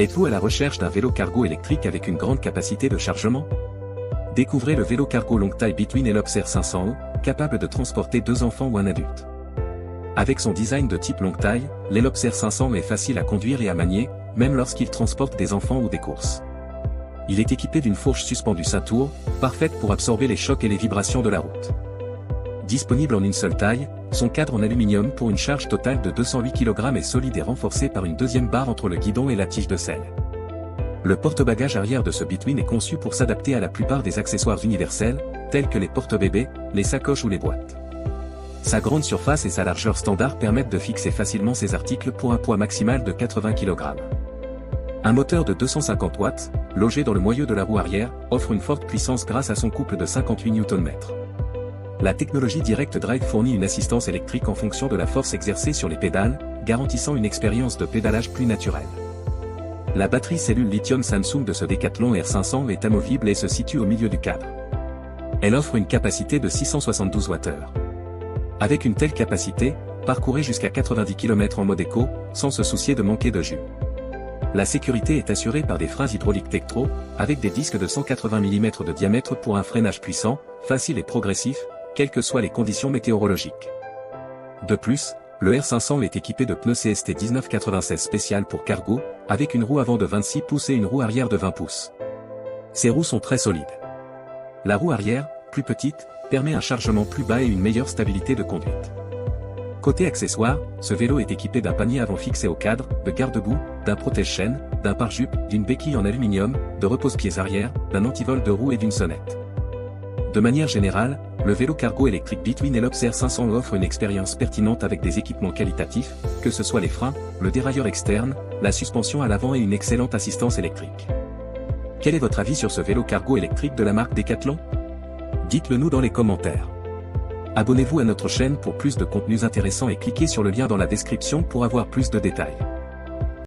Êtes-vous à la recherche d'un vélo cargo électrique avec une grande capacité de chargement? Découvrez le vélo cargo longue taille Bitwin Elops R500E, capable de transporter 2 enfants ou un adulte. Avec son design de type longue taille, l'Elops R500 est facile à conduire et à manier, même lorsqu'il transporte des enfants ou des courses. Il est équipé d'une fourche suspendue ceinture, parfaite pour absorber les chocs et les vibrations de la route. Disponible en une seule taille, son cadre en aluminium pour une charge totale de 208 kg est solide et renforcé par une deuxième barre entre le guidon et la tige de selle. Le porte-bagages arrière de ce Bitwin est conçu pour s'adapter à la plupart des accessoires universels, tels que les porte-bébés, les sacoches ou les boîtes. Sa grande surface et sa largeur standard permettent de fixer facilement ses articles pour un poids maximal de 80 kg. Un moteur de 250 watts, logé dans le moyeu de la roue arrière, offre une forte puissance grâce à son couple de 58 Nm. La technologie Direct Drive fournit une assistance électrique en fonction de la force exercée sur les pédales, garantissant une expérience de pédalage plus naturelle. La batterie cellule lithium Samsung de ce Decathlon R500 est amovible et se situe au milieu du cadre. Elle offre une capacité de 672 Wh. Avec une telle capacité, parcourez jusqu'à 90 km en mode éco, sans se soucier de manquer de jus. La sécurité est assurée par des freins hydrauliques Tektro, avec des disques de 180 mm de diamètre pour un freinage puissant, facile et progressif, quelles que soient les conditions météorologiques. De plus, le R500 est équipé de pneus CST 1996 spécial pour cargo, avec une roue avant de 26 pouces et une roue arrière de 20 pouces. Ces roues sont très solides. La roue arrière, plus petite, permet un chargement plus bas et une meilleure stabilité de conduite. Côté accessoires, ce vélo est équipé d'un panier avant fixé au cadre, de garde-boue, d'un protège-chaîne, d'un pare-jupe, d'une béquille en aluminium, de repose-pieds arrière, d'un antivol de roue et d'une sonnette. De manière générale, le vélo cargo électrique Bitwin Elops R500 offre une expérience pertinente avec des équipements qualitatifs, que ce soit les freins, le dérailleur externe, la suspension à l'avant et une excellente assistance électrique. Quel est votre avis sur ce vélo cargo électrique de la marque Decathlon? Dites-le nous dans les commentaires. Abonnez-vous à notre chaîne pour plus de contenus intéressants et cliquez sur le lien dans la description pour avoir plus de détails.